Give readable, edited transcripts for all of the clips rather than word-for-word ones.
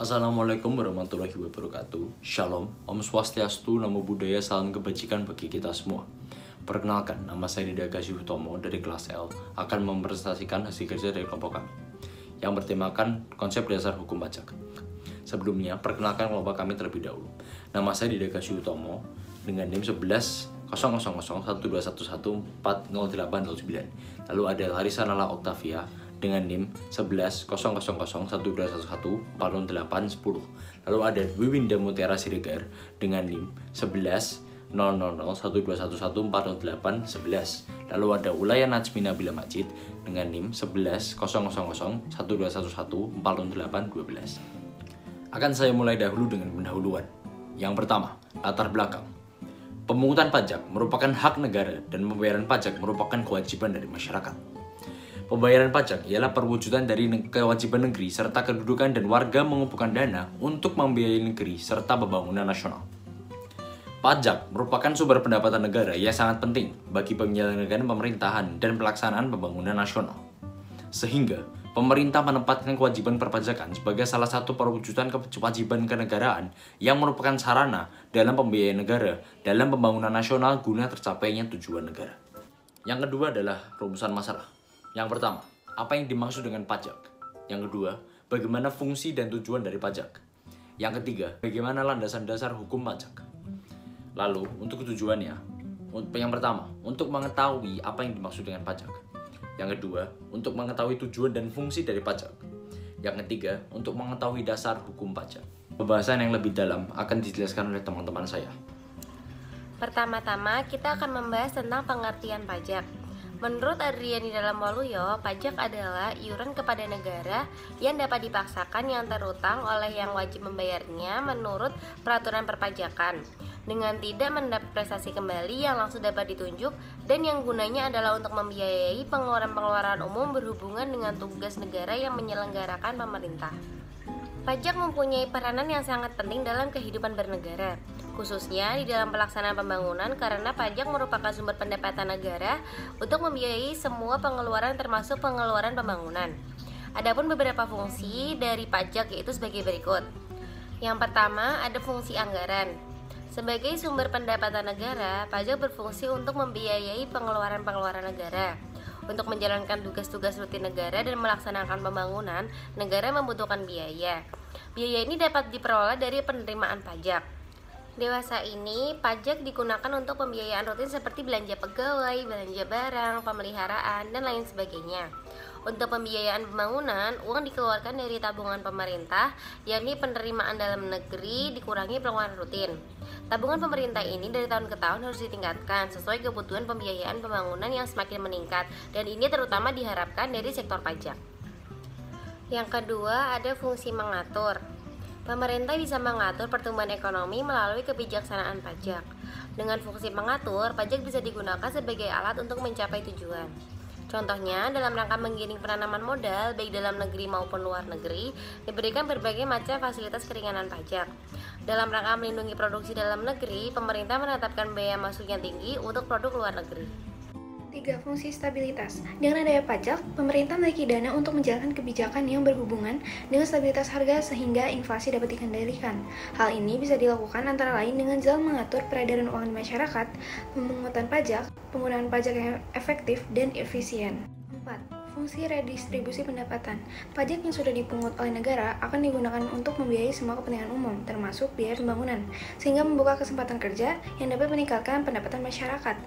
Assalamualaikum warahmatullahi wabarakatuh. Shalom, Om Swastiastu, Namo Buddhaya, salam kebajikan bagi kita semua. Perkenalkan, nama saya Nida Gasih Hutomo dari kelas L akan mempresentasikan hasil kerja dari kelompok kami yang bertemakan konsep dasar hukum pajak. Sebelumnya, perkenalkan kelompok kami terlebih dahulu. Nama saya Nida Gasih Hutomo dengan NIM 11.000.121.40809. Lalu ada Larissa Nala Octavia dengan NIM 11.000.121.40810. Lalu ada Wiwinda Mutiara Siregar dengan NIM 11.000.121.40811. Lalu ada Ulaya Najmi Nabila Majid dengan NIM 11.000.121.40812. Akan saya mulai dahulu dengan pendahuluan. Yang pertama, latar belakang. Pemungutan pajak merupakan hak negara dan pembayaran pajak merupakan kewajiban dari masyarakat. Pembayaran pajak ialah perwujudan dari kewajiban negeri serta kedudukan dan warga mengumpulkan dana untuk membiayai negeri serta pembangunan nasional. Pajak merupakan sumber pendapatan negara yang sangat penting bagi penyelenggaraan pemerintahan dan pelaksanaan pembangunan nasional. Sehingga pemerintah menempatkan kewajiban perpajakan sebagai salah satu perwujudan kewajiban kenegaraan yang merupakan sarana dalam pembiayaan negara dalam pembangunan nasional guna tercapainya tujuan negara. Yang kedua adalah rumusan masalah. Yang pertama, apa yang dimaksud dengan pajak? Yang kedua, bagaimana fungsi dan tujuan dari pajak? Yang ketiga, bagaimana landasan dasar hukum pajak? Lalu, untuk tujuannya, yang pertama, untuk mengetahui apa yang dimaksud dengan pajak. Yang kedua, untuk mengetahui tujuan dan fungsi dari pajak. Yang ketiga, untuk mengetahui dasar hukum pajak. Pembahasan yang lebih dalam akan dijelaskan oleh teman-teman saya. Pertama-tama, kita akan membahas tentang pengertian pajak. Menurut Adriani dalam Waluyo, pajak adalah iuran kepada negara yang dapat dipaksakan yang terutang oleh yang wajib membayarnya menurut peraturan perpajakan, dengan tidak mendapat prestasi kembali yang langsung dapat ditunjuk dan yang gunanya adalah untuk membiayai pengeluaran-pengeluaran umum berhubungan dengan tugas negara yang menyelenggarakan pemerintah. Pajak mempunyai peranan yang sangat penting dalam kehidupan bernegara, khususnya di dalam pelaksanaan pembangunan karena pajak merupakan sumber pendapatan negara untuk membiayai semua pengeluaran termasuk pengeluaran pembangunan. Adapun beberapa fungsi dari pajak yaitu sebagai berikut. Yang pertama, ada fungsi anggaran. Sebagai sumber pendapatan negara, pajak berfungsi untuk membiayai pengeluaran-pengeluaran negara. Untuk menjalankan tugas-tugas rutin negara dan melaksanakan pembangunan, negara membutuhkan biaya. Biaya ini dapat diperoleh dari penerimaan pajak. Dewasa ini, pajak digunakan untuk pembiayaan rutin seperti belanja pegawai, belanja barang, pemeliharaan, dan lain sebagainya. Untuk pembiayaan pembangunan, uang dikeluarkan dari tabungan pemerintah, yakni penerimaan dalam negeri dikurangi pengeluaran rutin. Tabungan pemerintah ini dari tahun ke tahun harus ditingkatkan sesuai kebutuhan pembiayaan pembangunan yang semakin meningkat, dan ini terutama diharapkan dari sektor pajak. Yang kedua, ada fungsi mengatur. Pemerintah bisa mengatur pertumbuhan ekonomi melalui kebijaksanaan pajak. Dengan fungsi mengatur, pajak bisa digunakan sebagai alat untuk mencapai tujuan. Contohnya, dalam rangka menggiring penanaman modal, baik dalam negeri maupun luar negeri, diberikan berbagai macam fasilitas keringanan pajak. Dalam rangka melindungi produksi dalam negeri, pemerintah menetapkan biaya masuk yang tinggi untuk produk luar negeri. 3. Fungsi stabilitas. Dengan adanya pajak, pemerintah memiliki dana untuk menjalankan kebijakan yang berhubungan dengan stabilitas harga sehingga inflasi dapat dikendalikan. Hal ini bisa dilakukan antara lain dengan jalan mengatur peredaran uang di masyarakat, pemungutan pajak, penggunaan pajak yang efektif dan efisien. 4. Fungsi redistribusi pendapatan. Pajak yang sudah dipungut oleh negara akan digunakan untuk membiayai semua kepentingan umum, termasuk biaya pembangunan, sehingga membuka kesempatan kerja yang dapat meningkatkan pendapatan masyarakat.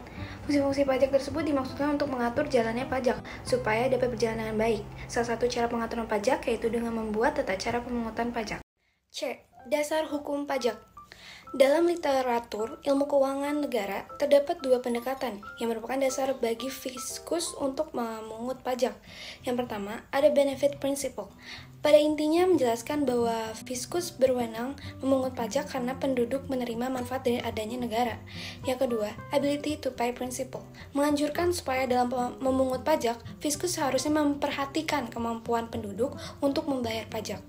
Fungsi-fungsi pajak tersebut dimaksudkan untuk mengatur jalannya pajak, supaya dapat berjalan dengan baik. Salah satu cara pengaturan pajak yaitu dengan membuat tata cara pemungutan pajak. C. Dasar hukum pajak. Dalam literatur ilmu keuangan negara, terdapat dua pendekatan yang merupakan dasar bagi fiskus untuk memungut pajak. Yang pertama, ada benefit principle. Pada intinya menjelaskan bahwa fiskus berwenang memungut pajak karena penduduk menerima manfaat dari adanya negara. Yang kedua, ability to pay principle. Menganjurkan supaya dalam memungut pajak, fiskus seharusnya memperhatikan kemampuan penduduk untuk membayar pajak.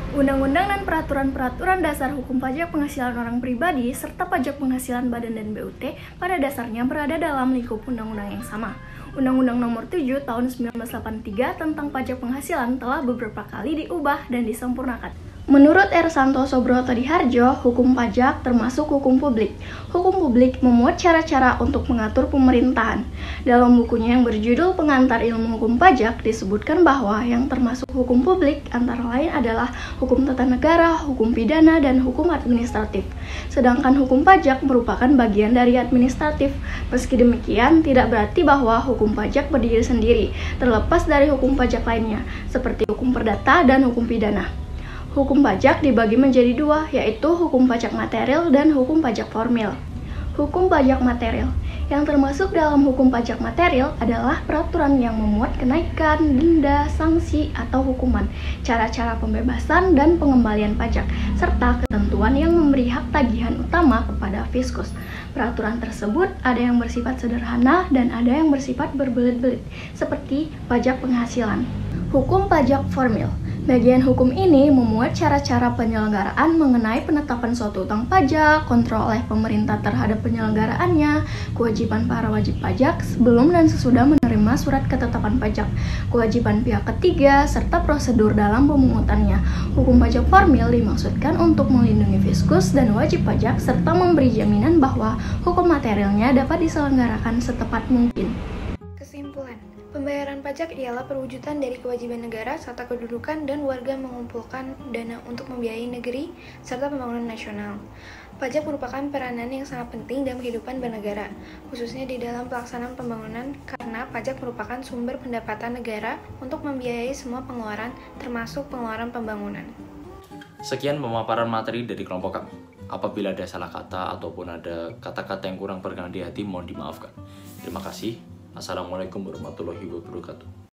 Undang-undang dan peraturan-peraturan dasar hukum pajak penghasilan orang pribadi serta pajak penghasilan badan dan BUT pada dasarnya berada dalam lingkup undang-undang yang sama. Undang-Undang Nomor 7 Tahun 1983 tentang pajak penghasilan telah beberapa kali diubah dan disempurnakan. Menurut R. Santoso Brotodiharjo, hukum pajak termasuk hukum publik. Hukum publik memuat cara-cara untuk mengatur pemerintahan. Dalam bukunya yang berjudul Pengantar Ilmu Hukum Pajak, disebutkan bahwa yang termasuk hukum publik antara lain adalah hukum tata negara, hukum pidana, dan hukum administratif. Sedangkan hukum pajak merupakan bagian dari administratif. Meski demikian, tidak berarti bahwa hukum pajak berdiri sendiri, terlepas dari hukum pajak lainnya, seperti hukum perdata dan hukum pidana. Hukum pajak dibagi menjadi dua, yaitu hukum pajak material dan hukum pajak formil. Hukum pajak material yang termasuk dalam hukum pajak material adalah peraturan yang memuat kenaikan, denda, sanksi, atau hukuman, cara-cara pembebasan dan pengembalian pajak, serta ketentuan yang memberi hak tagihan utama kepada fiskus. Peraturan tersebut ada yang bersifat sederhana dan ada yang bersifat berbelit-belit, seperti pajak penghasilan. Hukum pajak formil. Bagian hukum ini memuat cara-cara penyelenggaraan mengenai penetapan suatu utang pajak, kontrol oleh pemerintah terhadap penyelenggaraannya, kewajiban para wajib pajak sebelum dan sesudah menerima surat ketetapan pajak, kewajiban pihak ketiga, serta prosedur dalam pemungutannya. Hukum pajak formil dimaksudkan untuk melindungi fiskus dan wajib pajak serta memberi jaminan bahwa hukum materialnya dapat diselenggarakan setepat mungkin. Kesimpulan, pembayaran pajak ialah perwujudan dari kewajiban negara serta kedudukan dan warga mengumpulkan dana untuk membiayai negeri serta pembangunan nasional. Pajak merupakan peranan yang sangat penting dalam kehidupan bernegara, khususnya di dalam pelaksanaan pembangunan karena pajak merupakan sumber pendapatan negara untuk membiayai semua pengeluaran termasuk pengeluaran pembangunan. Sekian pemaparan materi dari kelompok kami. Apabila ada salah kata ataupun ada kata-kata yang kurang berkenan di hati, mohon dimaafkan. Terima kasih. Assalamualaikum warahmatullahi wabarakatuh.